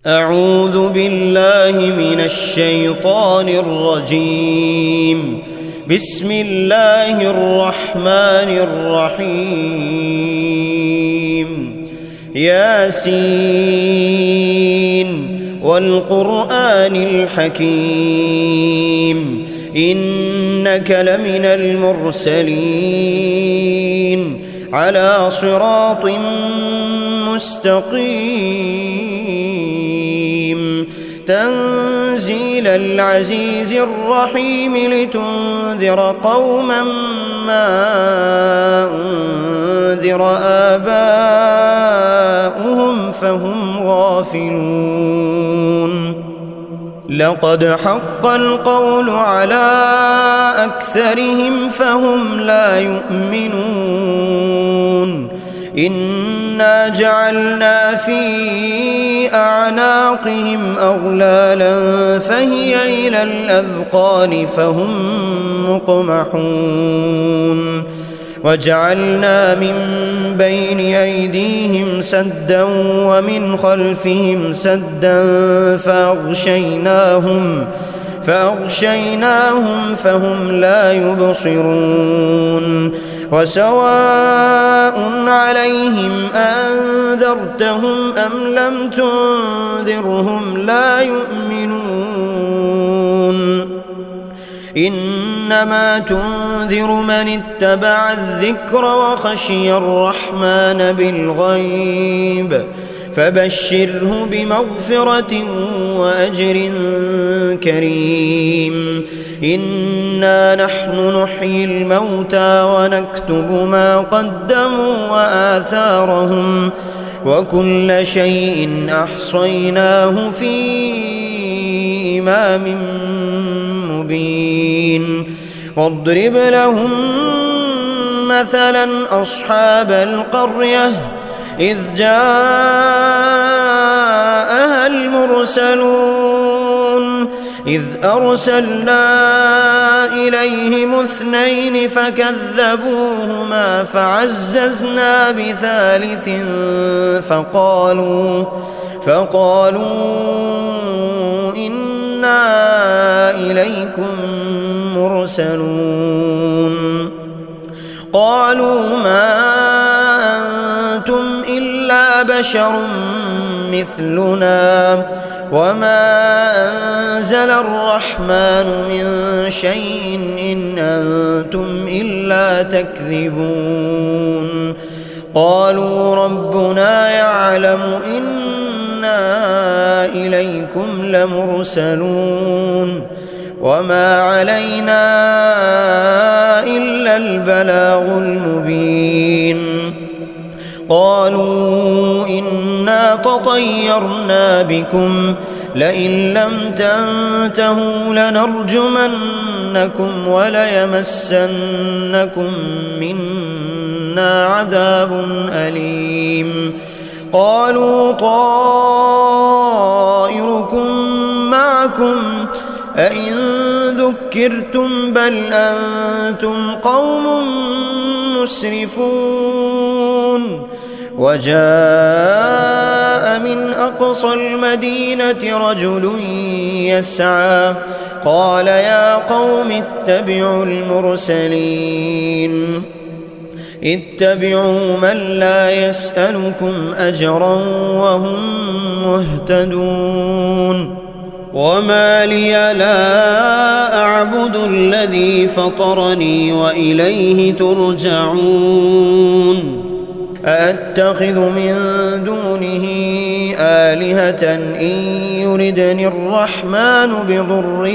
أعوذ بالله من الشيطان الرجيم. بسم الله الرحمن الرحيم. ياسين والقرآن الحكيم إنك لمن المرسلين على صراط مستقيم تنزيل العزيز الرحيم لتنذر قوما ما أنذر آباؤهم فهم غافلون. لقد حق القول على أكثرهم فهم لا يؤمنون. إنا جعلنا في أعناقهم أغلالا فهي إلى الأذقان فهم مقمحون. وجعلنا من بين أيديهم سدا ومن خلفهم سدا فأغشيناهم فهم لا يبصرون. وسواء عليهم أنذرتهم أم لم تنذرهم لا يؤمنون. إنما تنذر من اتبع الذكر وخشي الرحمن بالغيب فبشره بمغفرة وأجر كريم. إنا نحن نحيي الموتى ونكتب ما قدموا وآثارهم وكل شيء أحصيناه في إمام مبين. واضرب لهم مثلا أصحاب القرية إذ جاءها المرسلون إذ أرسلنا إليهم 2 فكذبوهما فعززنا بثالث فقالوا إنا إليكم مرسلون. قالوا ما أنتم إلا بشر مثلنا وما أنزل الرحمن من شيء إن أنتم إلا تكذبون. قالوا ربنا يعلم إنا إليكم لمرسلون وما علينا إلا البلاغ المبين. قالوا إنا تطيرنا بكم لئن لم تنتهوا لنرجمنكم وليمسنكم منا عذاب أليم. قالوا طائركم معكم أئن ذكرتم بل أنتم قوم مسرفون. وجاء من أقصى المدينة رجل يسعى قال يا قوم اتبعوا المرسلين اتبعوا من لا يسألكم أجرا وهم مهتدون. وما لي لا أعبد الذي فطرني وإليه ترجعون. أأتخذ من دونه آلهة إن يردني الرحمن بضر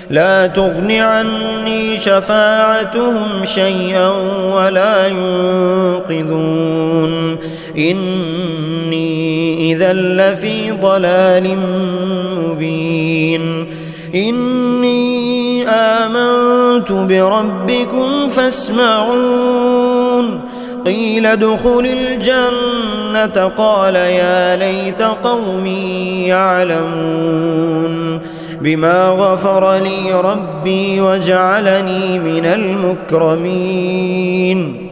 لا تغن عني شفاعتهم شيئا ولا ينقذون. إني إذا لفي ضلال مبين. إني آمنت بربكم فاسمعون. قيل ادخل الجنة قال يا ليت قومي يعلمون بما غفر لي ربي وجعلني من المكرمين.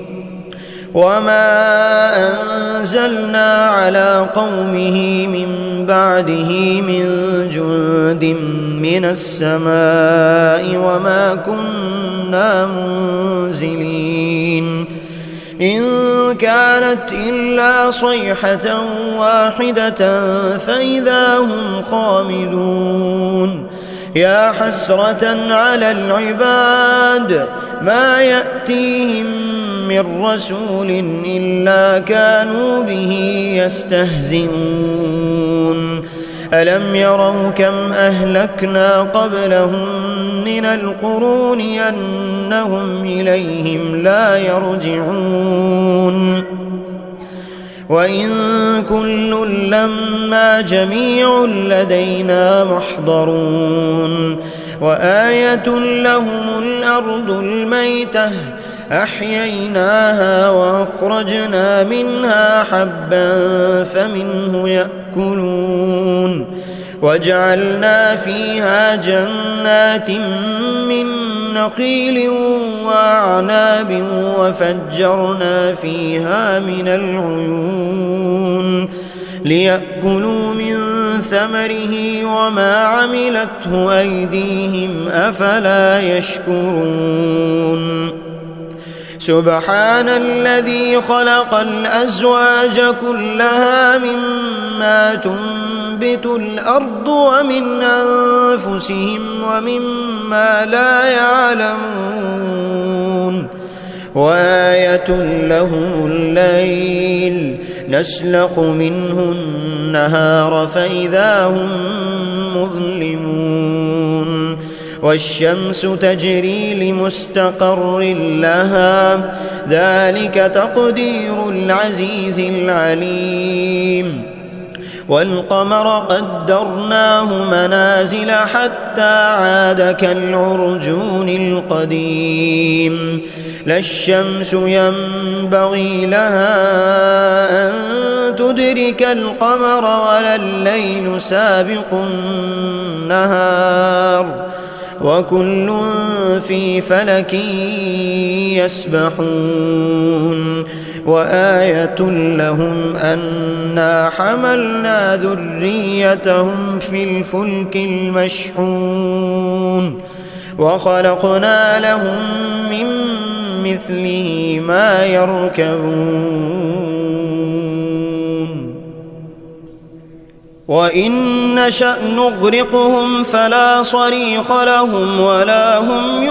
وما أنزلنا على قومه من بعده من جند من السماء وما كنا منزلين إن كانت إلا صيحة واحدة فإذا هم خامدون يا حسرة على العباد ما يأتيهم من رسول إلا كانوا به يستهزئون ألم يروا كم أهلكنا قبلهم من القرون أنهم إليهم لا يرجعون وإن كل لما جميع لدينا محضرون وآية لهم الأرض الميتة أحييناها وأخرجنا منها حبا فمنه يأكلون وجعلنا فيها جنات من نخيل وأعناب وفجرنا فيها من العيون ليأكلوا من ثمره وما عملته أيديهم أفلا يشكرون سبحان الذي خلق الأزواج كلها مما تنبت الأرض ومن أنفسهم ومما لا يعلمون وآية لهم الليل نسلخ منه النهار فإذا هم مظلمون والشمس تجري لمستقر لها ذلك تقدير العزيز العليم والقمر قدرناه منازل حتى عاد كالعرجون القديم لا الشمس ينبغي لها أن تدرك القمر ولا الليل سابق النهار وكل في فلك يسبحون وآية لهم أنا حملنا ذريتهم في الفلك المشحون وخلقنا لهم من مثله ما يركبون وإن نشأ نغرقهم فلا صريخ لهم ولا هم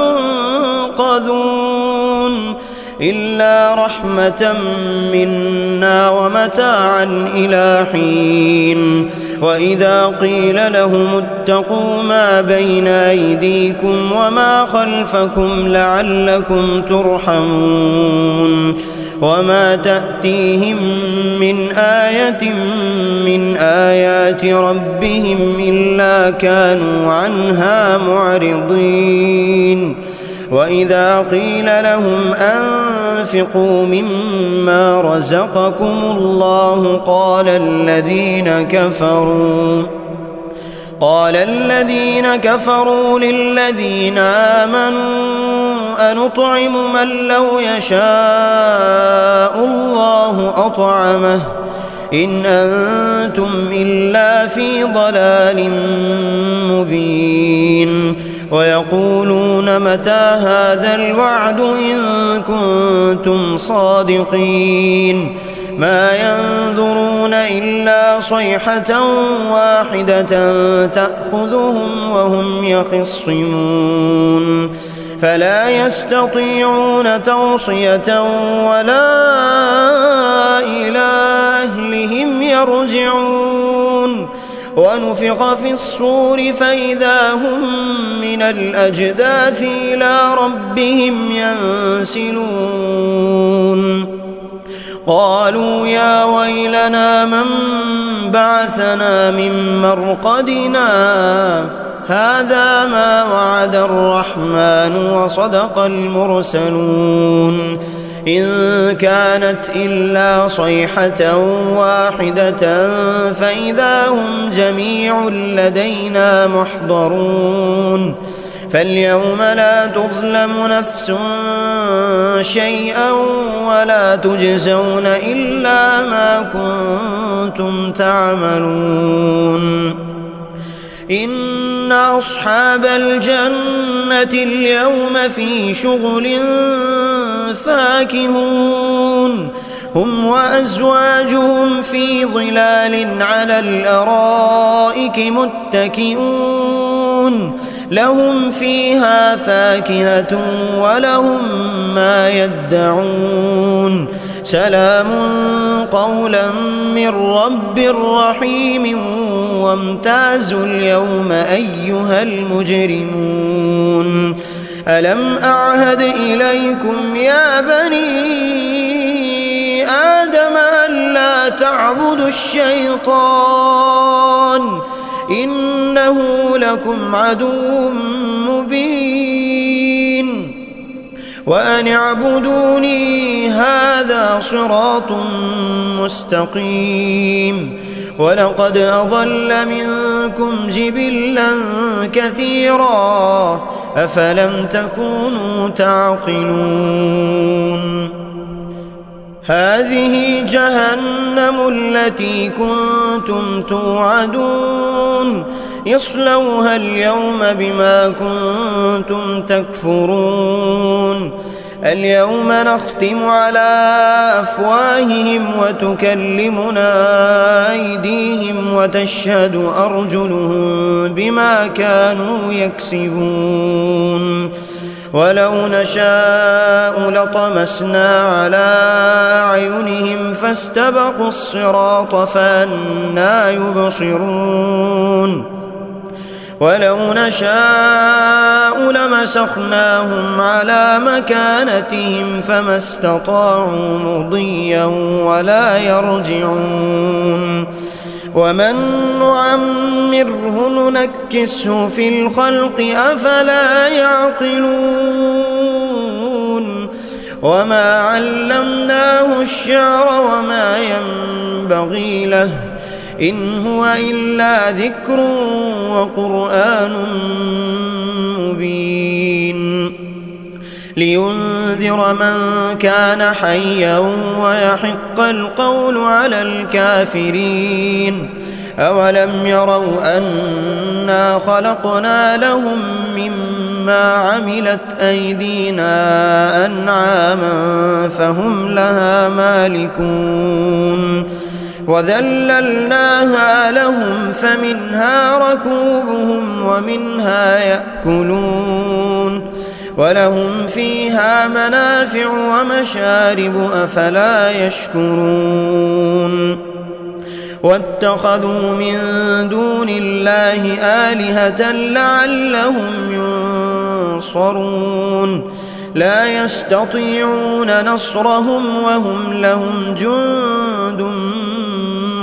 ينقذون إلا رحمة منا ومتاعا إلى حين وإذا قيل لهم اتقوا ما بين أيديكم وما خلفكم لعلكم ترحمون وما تأتيهم من آية من آيات ربهم إلا كانوا عنها معرضين وإذا قيل لهم أنفقوا مما رزقكم الله قال الذين كفروا للذين آمنوا أنطعم من لو يشاء الله أطعمه إن أنتم إلا في ضلال مبين ويقولون متى هذا الوعد إن كنتم صادقين ما ينظرون إلا صيحة واحدة تأخذهم وهم يخصمون فلا يستطيعون توصية ولا إلى أهلهم يرجعون ونفخ في الصور فإذا هم من الأجداث إلى ربهم ينسلون قالوا يا ويلنا من بعثنا من مرقدنا هذا ما وعد الرحمن وصدق المرسلون إن كانت إلا صيحة واحدة فإذا هم جميع لدينا محضرون فاليوم لا تظلم نفس شيئا ولا تجزون إلا ما كنتم تعملون إن أصحاب الجنة اليوم في شغل فاكهون هم وأزواجهم في ظلال على الأرائك متكئون لهم فيها فاكهة ولهم ما يدعون سلام قولا من رب رحيم وامتازوا اليوم أيها المجرمون ألم أعهد إليكم يا بني آدم ألا تعبدوا الشيطان إنه لكم عدو مبين وأن اعبدوني هذا صراط مستقيم ولقد أضل منكم جبلا كثيرا أفلم تكونوا تعقلون هذه جهنم التي كنتم توعدون اصلوها اليوم بما كنتم تكفرون اليوم نختم على أفواههم وتكلمنا أيديهم وتشهد أرجلهم بما كانوا يكسبون ولو نشاء لطمسنا على أعينهم فاستبقوا الصراط فأنى يبصرون ولو نشاء لمسخناهم على مكانتهم فما استطاعوا مضيا ولا يرجعون ومن نعمره ننكسه في الخلق أفلا يعقلون وما علمناه الشعر وما ينبغي له إن هو إلا ذكر وقرآن مبين لينذر من كان حيا ويحق القول على الكافرين أولم يروا أنا خلقنا لهم مما عملت أيدينا أنعاما فهم لها مالكون وذللناها لهم فمنها ركوبهم ومنها يأكلون ولهم فيها منافع ومشارب أفلا يشكرون واتخذوا من دون الله آلهة لعلهم ينصرون لا يستطيعون نصرهم وهم لهم جند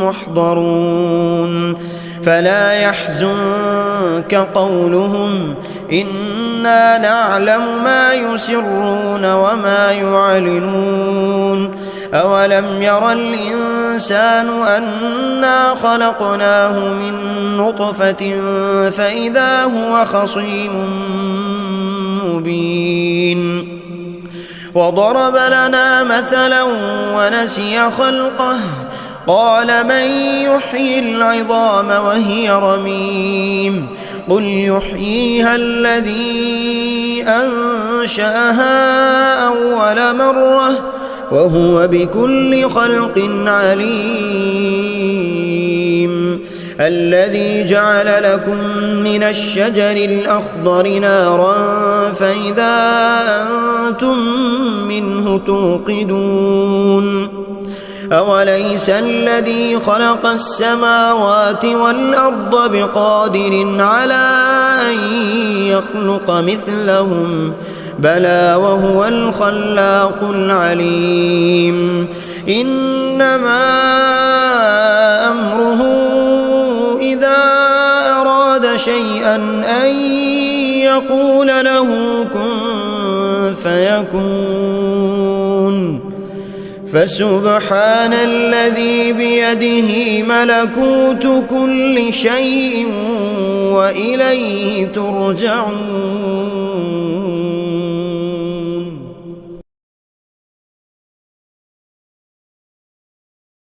محضرون فلا يحزنك قولهم إنا نعلم ما يسرون وما يعلنون أولم ير الإنسان أنا خلقناه من نطفة فإذا هو خصيم مبين وضرب لنا مثلا ونسي خلقه قال من يحيي العظام وهي رميم قل يحييها الذي أنشأها أول مرة وهو بكل خلق عليم الذي جعل لكم من الشجر الأخضر نارا فإذا أنتم منه توقدون أوليس الذي خلق السماوات والأرض بقادر على أن يخلق مثلهم بلى وهو الخلاق العليم إنما أمره إذا أراد شيئا أن يقول له كن فيكون فسبحان الذي بيده ملكوت كل شيء وإليه ترجعون.